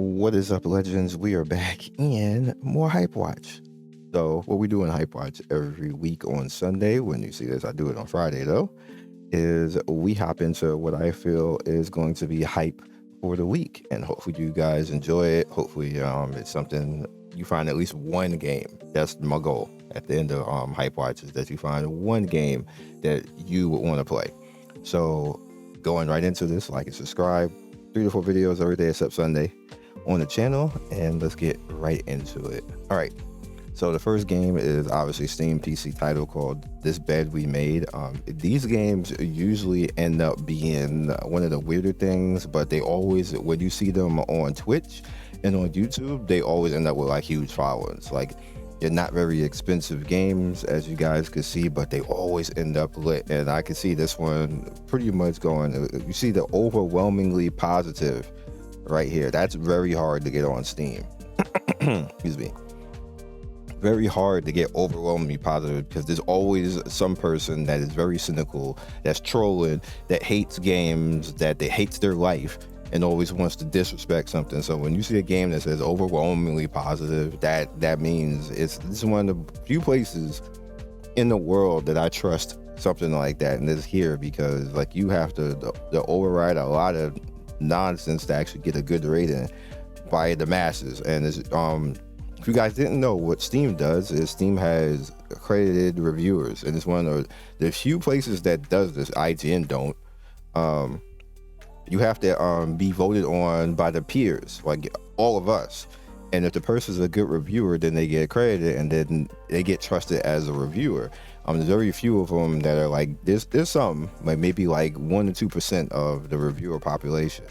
What is up, legends? We are back in more HypeWatch. So, what we do in HypeWatch every week on Sunday, when you see this, I do it on Friday though, is we hop into what I feel is going to be hype for the week. And hopefully, you guys enjoy it. Hopefully, it's something you find at least one game. That's my goal at the end of HypeWatch, is that you find one game that you would want to play. So, going right into this, like and subscribe. 3 to 4 videos every day except Sunday on the channel, and let's get right into it. All right, so the first game is obviously Steam PC title called This Bed We Made. These games usually end up being one of the weirder things, but they always, when you see them on Twitch and on YouTube, they always end up with like huge followings. Like, they're not very expensive games, as you guys can see, but they always end up lit. And I can see this one pretty much going, you see the overwhelmingly positive right here. That's very hard to get on Steam. Excuse me. Very hard to get overwhelmingly positive, because there's always some person that is very cynical, that's trolling, that hates games, that they hates their life, and always wants to disrespect something. So when you see a game that says overwhelmingly positive, that means this is one of the few places in the world that I trust something like that, and it's here, because like you have to override a lot of nonsense to actually get a good rating by the masses. And it's, if you guys didn't know, what Steam does is Steam has accredited reviewers, and it's one of the few places that does this. IGN don't. You have to be voted on by the peers, like all of us. And if the person's a good reviewer, then they get accredited, and then they get trusted as a reviewer. There's very few of them that are like, there's some, like maybe like 1 to 2% of the reviewer population.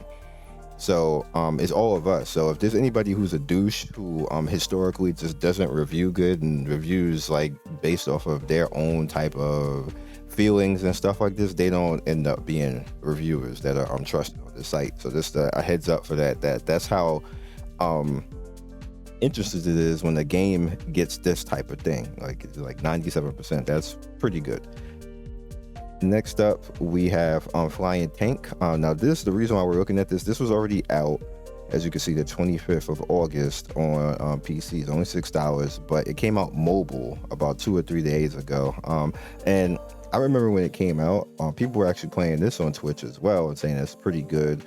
So it's all of us. So if there's anybody who's a douche, who historically just doesn't review good and reviews like based off of their own type of feelings and stuff like this, they don't end up being reviewers that are trusted on the site. So just a heads up for that's how interested it is when the game gets this type of thing, like 97%. That's pretty good. Next up, we have Flying Tank. Now the reason why we're looking at this was already out, as you can see, the 25th of August on PC. It's only $6, but it came out mobile about 2 or 3 days ago. And I remember when it came out, people were actually playing this on Twitch as well and saying it's pretty good.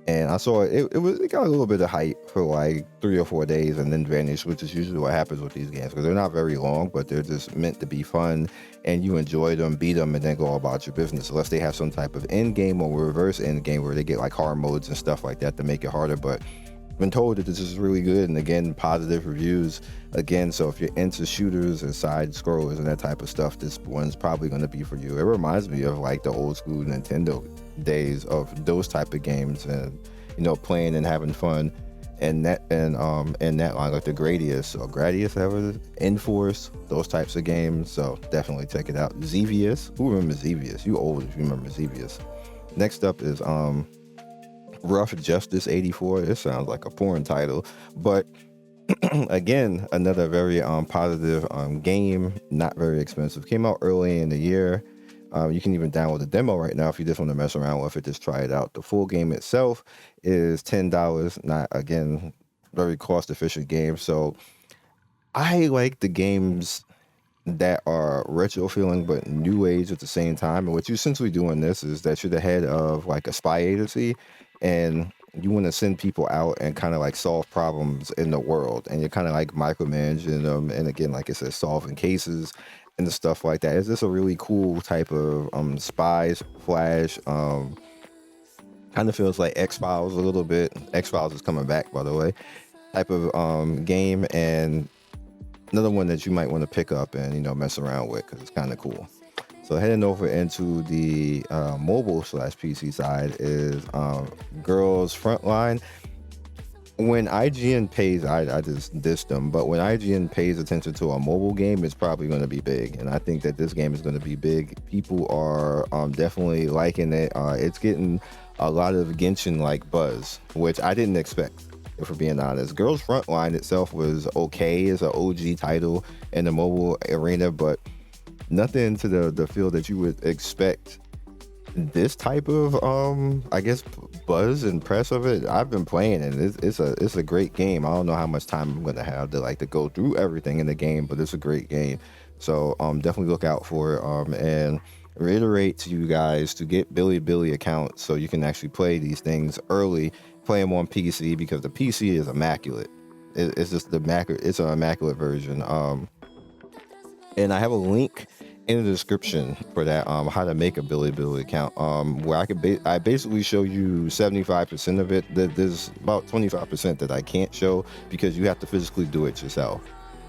And I saw it got a little bit of hype for like 3 or 4 days and then vanished, which is usually what happens with these games, because they're not very long, but they're just meant to be fun, and you enjoy them, beat them, and then go about your business, unless they have some type of end game or reverse end game where they get like hard modes and stuff like that to make it harder. But been told that this is really good, and again, positive reviews again. So if you're into shooters and side scrollers and that type of stuff, this one's probably going to be for you. It reminds me of like the old school Nintendo days of those type of games, and playing and having fun, and that line, like the Gradius, Enforce, those types of games. So definitely check it out. Xevious, who remembers Xevious? You old if you remember Xevious. Next up is Rough Justice 84. This sounds like a porn title, but again, another very positive game, not very expensive. Came out early in the year. You can even download the demo right now if you just want to mess around with it. Just try it out. The full game itself is $10. Not, again, very cost efficient game. So I like the games that are retro feeling but new age at the same time. And what you're essentially doing this is that you're the head of like a spy agency, and you want to send people out and kind of like solve problems in the world, and you're kind of like micromanaging them, and again, like I said, solving cases and stuff like that. Is this a really cool type of spies flash? Kind of feels like X-Files a little bit. X-Files is coming back, by the way, type of game, and another one that you might want to pick up and mess around with, because it's kind of cool. So heading over into the mobile/PC side is Girls Frontline. When IGN pays, I just dissed them, but when IGN pays attention to a mobile game, it's probably going to be big, and I think that this game is going to be big. People are definitely liking it. It's getting a lot of Genshin-like buzz, which I didn't expect, if we're being honest. Girls Frontline itself was okay. It's an OG title in the mobile arena, but nothing to the feel that you would expect this type of I guess buzz and press of it, I've been playing it. It's a great game. I don't know how much time I'm gonna have to go through everything in the game, but it's a great game. So definitely look out for it. And reiterate to you guys to get Billy accounts so you can actually play these things early. Play them on PC because the PC is immaculate. It's just it's an immaculate version. And I have a link in the description for that how to make a Billy account where I basically show you 75% of it. There's about 25% that I can't show because you have to physically do it yourself.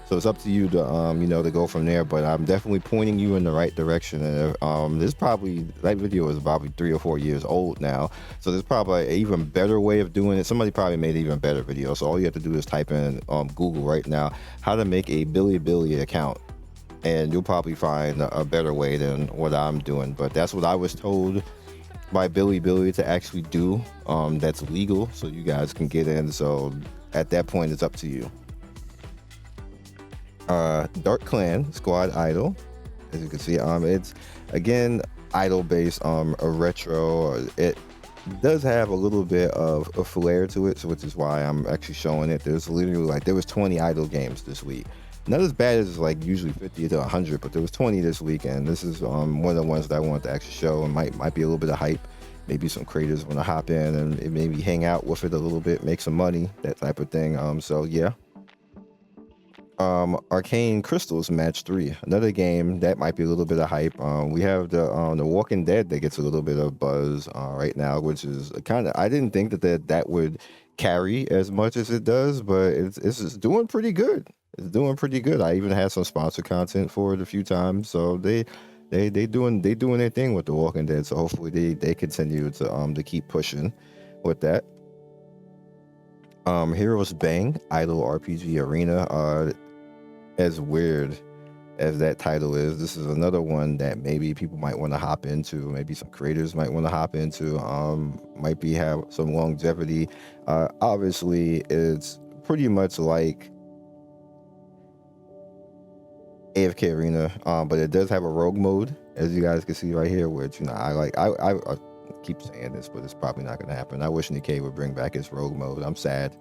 So it's up to you to to go from there, but I'm definitely pointing you in the right direction. And that video is probably 3 or 4 years old now, so there's probably an even better way of doing it. Somebody probably made an even better video, so all you have to do is type in Google right now how to make a Billy account, and you'll probably find a better way than what I'm doing. But that's what I was told by Billy to actually do. That's legal, so you guys can get in. So at that point, it's up to you. Dark Clan Squad Idol, as you can see, it's again idol based, a retro. It does have a little bit of a flair to it, so which is why I'm actually showing it. There's literally there was 20 idol games this week. Not as bad as usually 50 to 100, but there was 20 this week, and this is one of the ones that I wanted to actually show, and might be a little bit of hype. Maybe some creators want to hop in and maybe hang out with it a little bit, make some money, that type of thing. So yeah. Arcane Crystals Match 3, another game that might be a little bit of hype. We have the Walking Dead that gets a little bit of buzz right now, which is I didn't think that would carry as much as it does, but it's doing pretty good. It's doing pretty good. I even had some sponsor content for it a few times, so they doing their thing with the Walking Dead. So hopefully they continue to keep pushing with that. Heroes Bang Idol RPG Arena. As weird as that title is, this is another one that maybe people might want to hop into. Maybe some creators might want to hop into. Might have some longevity. Obviously, it's pretty much like AFK Arena, but it does have a rogue mode, as you guys can see right here, which I keep saying this, but it's probably not going to happen. I wish Nikkei would bring back his rogue mode. I'm sad.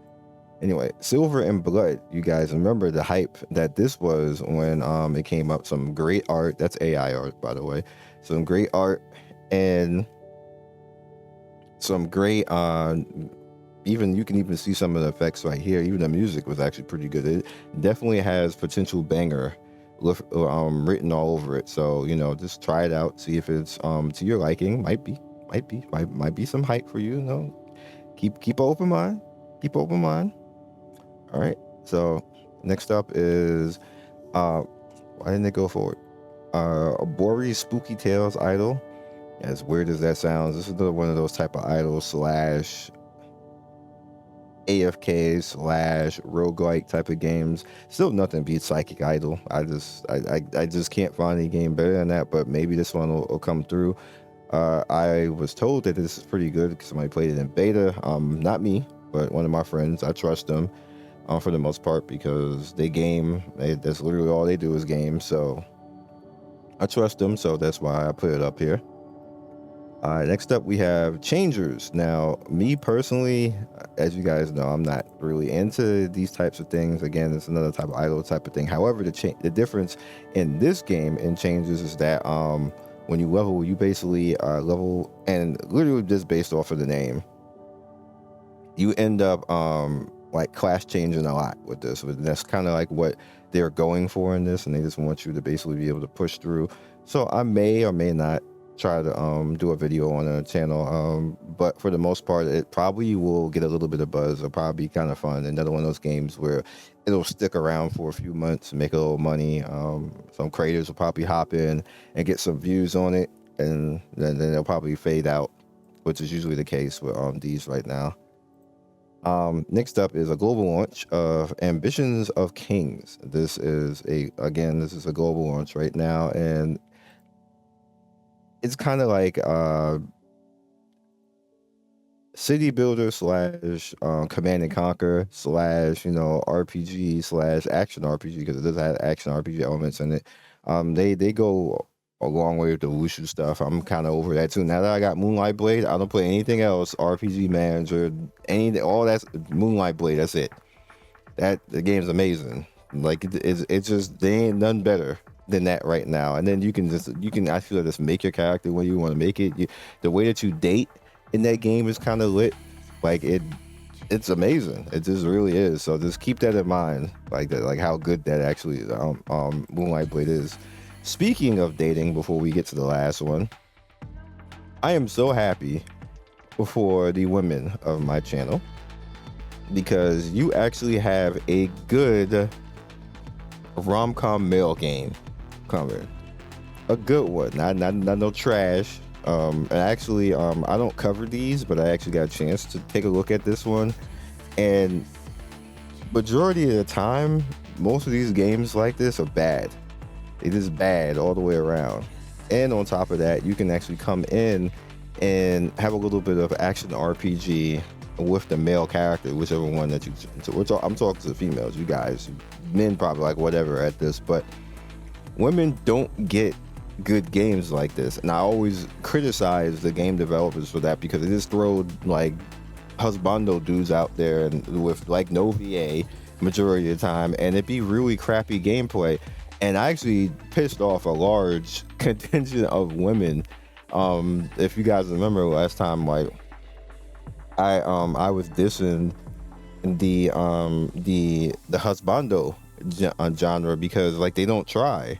Anyway, Silver and Blood, you guys remember the hype that this was when it came up. Some great art. That's AI art, by the way. Some great art and some great even you can even see some of the effects right here. Even the music was actually pretty good. It definitely has potential banger written all over it. So just try it out, see if it's to your liking. Might be some hype for you. Keep an open mind. All right, so next up is why didn't it go forward? Bori's Spooky Tales Idol. As weird as that sounds, this is another one of those type of idols / AFK / roguelike type of games. Still nothing beats Psychic Idol. I just can't find any game better than that, but maybe this one will come through. I was told that this is pretty good because somebody played it in beta. Not me, but one of my friends. I trust them for the most part because that's literally all they do is game. So I trust them, so that's why I put it up here. Next up, we have Changers. Now, me personally, as you guys know, I'm not really into these types of things. Again, it's another type of idol type of thing. However, the difference in this game in Changers is that when you level, you basically level, and literally just based off of the name, you end up class changing a lot with this. That's kind of like what they're going for in this, and they just want you to basically be able to push through. So I may or may not try to do a video on a channel, but for the most part, it probably will get a little bit of buzz. It'll probably be kind of fun. Another one of those games where it'll stick around for a few months, make a little money. Some creators will probably hop in and get some views on it, and then they'll probably fade out, which is usually the case with these right now. Next up is a global launch of Ambitions of Kings. This is a global launch right now, and it's kind of like city builder / command and conquer / RPG / action RPG, because it does have action RPG elements in it. They go along with the Wushu stuff. I'm kind of over that too. Now that I got Moonlight Blade, I don't play anything else, RPG Manager, anything, all that's Moonlight Blade. That's it. The game's amazing. Like it's just, they ain't none better than that right now. And then you can actually just make your character when you want to make it. The way that you date in that game is kind of lit. Like it's amazing. It just really is. So just keep that in mind, like that, like how good that actually Moonlight Blade is. Speaking of dating, before we get to the last one, I am so happy for the women of my channel, because you actually have a good rom-com male game coming. A good one, not no trash. And actually, I don't cover these, but I actually got a chance to take a look at this one. And majority of the time, most of these games like this are bad. It is bad all the way around. And on top of that, you can actually come in and have a little bit of action RPG with the male character, whichever one that you. So I'm talking to the females, you guys. Men probably like whatever at this, but women don't get good games like this. And I always criticize the game developers for that, because they just throw like husbando dudes out there and with like no VA majority of the time, and it'd be really crappy gameplay. And I actually pissed off a large contingent of women. If you guys remember last time, like I was dissing the husbando genre, because like they don't try.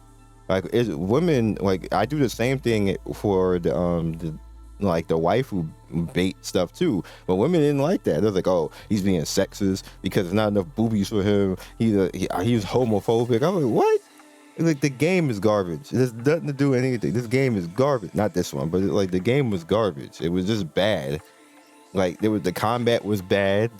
Like women, like I do the same thing for the like the waifu bait stuff too, but women didn't like that. They're like, oh, he's being sexist because there's not enough boobies for him. He's homophobic. I'm like, what? Like the game is garbage. It has nothing to do with anything. This game is garbage. Not this one, but like the game was garbage. It was just bad. Like the combat was bad.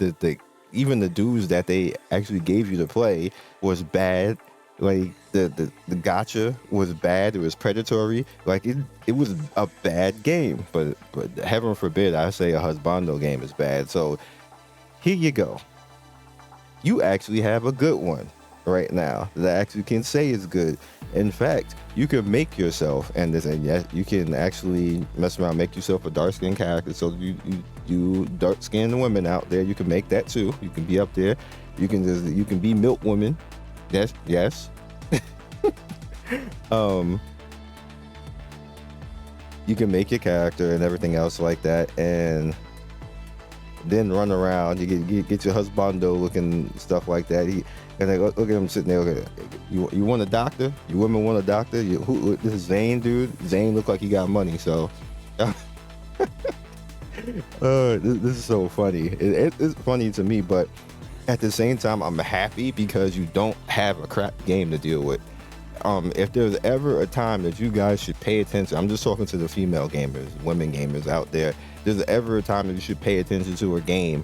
Even the dudes that they actually gave you to play was bad. Like the gacha was bad. It was predatory. Like it was a bad game. But heaven forbid I say a husbando game is bad. So here you go. You actually have a good one right now that I actually can say is good. In fact, you can make yourself, and yes, you can actually mess around, make yourself a dark skinned character. So you dark skinned women out there, you can make that too. You can be up there. You can be milk women. Yes. You can make your character and everything else like that, and then run around. You get your husbando looking stuff like that. And they look at him sitting there. Okay, you want a doctor? You women want a doctor? This is Zane, dude. Zane look like he got money. So this is so funny. It's funny to me, but at the same time, I'm happy because you don't have a crap game to deal with. If there's ever a time that you guys should pay attention, I'm just talking to the female gamers, women gamers out there. There's ever a time that you should pay attention to a game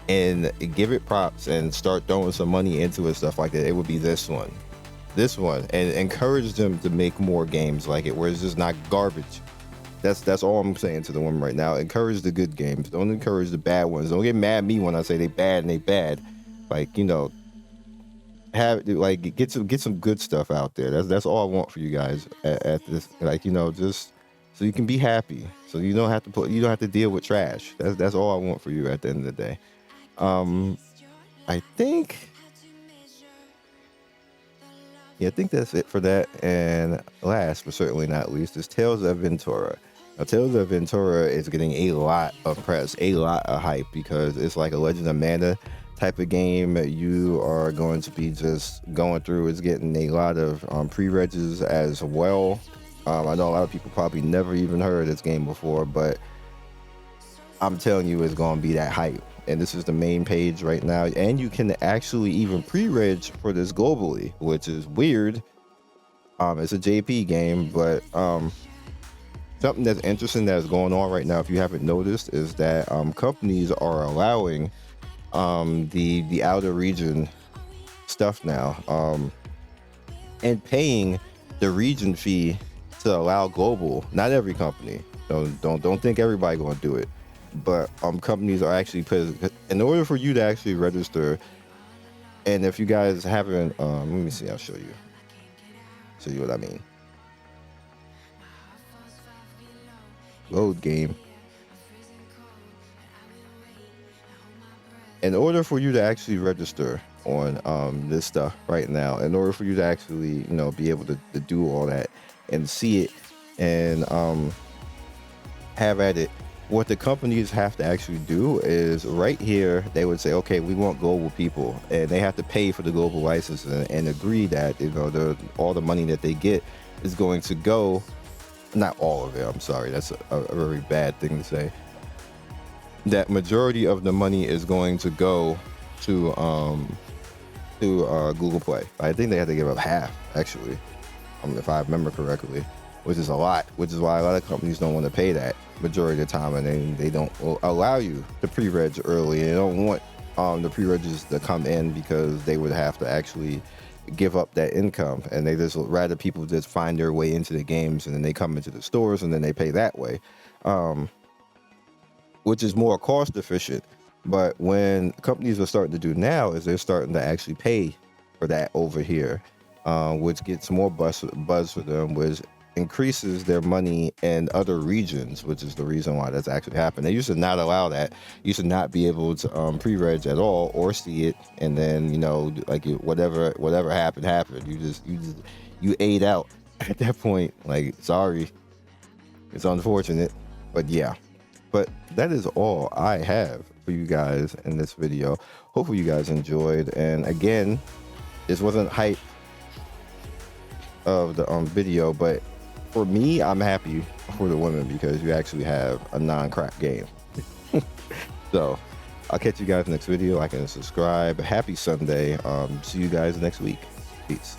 and give it props and start throwing some money into it, stuff like that, it would be this one, and encourage them to make more games like it, where it's just not garbage. That's all I'm saying to the women right now. Encourage the good games. Don't encourage the bad ones. Don't get mad at me when I say they bad and they bad. Like, you know, get some good stuff out there. That's all I want for you guys at this. Like, you know, just so you can be happy. So you don't have to deal with trash. That's all I want for you at the end of the day. I think that's it for that. And last but certainly not least is Tales of Ventura. Now, Tales of Ventura is getting a lot of press, a lot of hype, because it's like a Legend of Mana type of game. You are going to be just going through. It's getting a lot of pre-regs as well. I know a lot of people probably never even heard of this game before, but I'm telling you, it's going to be that hype. And this is the main page right now, and you can actually even pre-reg for this globally, which is weird. It's a JP game, but something that's interesting that's going on right now, if you haven't noticed, is that companies are allowing the outer region stuff now, and paying the region fee to allow global. Not every company. Don't think everybody going to do it. But companies are actually in order for you to actually register. And if you guys haven't, let me see, I'll show you what I mean. Load game. In order for you to actually register on this stuff right now, in order for you to actually, be able to do all that and see it and have at it, what the companies have to actually do is right here, they would say, okay, we want global people, and they have to pay for the global license and agree that, all the money that they get is going to go, not all of it, I'm sorry, that's a very bad thing to say, that majority of the money is going to go to Google Play. I think they had to give up half, actually, if I remember correctly, which is a lot, which is why a lot of companies don't want to pay that majority of the time, and they don't allow you to pre-reg early. They don't want the pre-regs to come in because they would have to actually give up that income, and they just rather people just find their way into the games, and then they come into the stores and then they pay that way, which is more cost efficient. But when companies are starting to do now is they're starting to actually pay for that over here, which gets more buzz for them, which increases their money in other regions, which is the reason why that's actually happened. They used to not allow that. You should not be able to pre-reg at all or see it, and then like whatever happened. You ate out at that point. Like, sorry, it's unfortunate, but yeah. But that is all I have for you guys in this video. Hopefully you guys enjoyed. And again, this wasn't hype of the video, but for me, I'm happy for the women because you actually have a non-crap game. So I'll catch you guys next video. Like and subscribe. Happy Sunday. See you guys next week. Peace.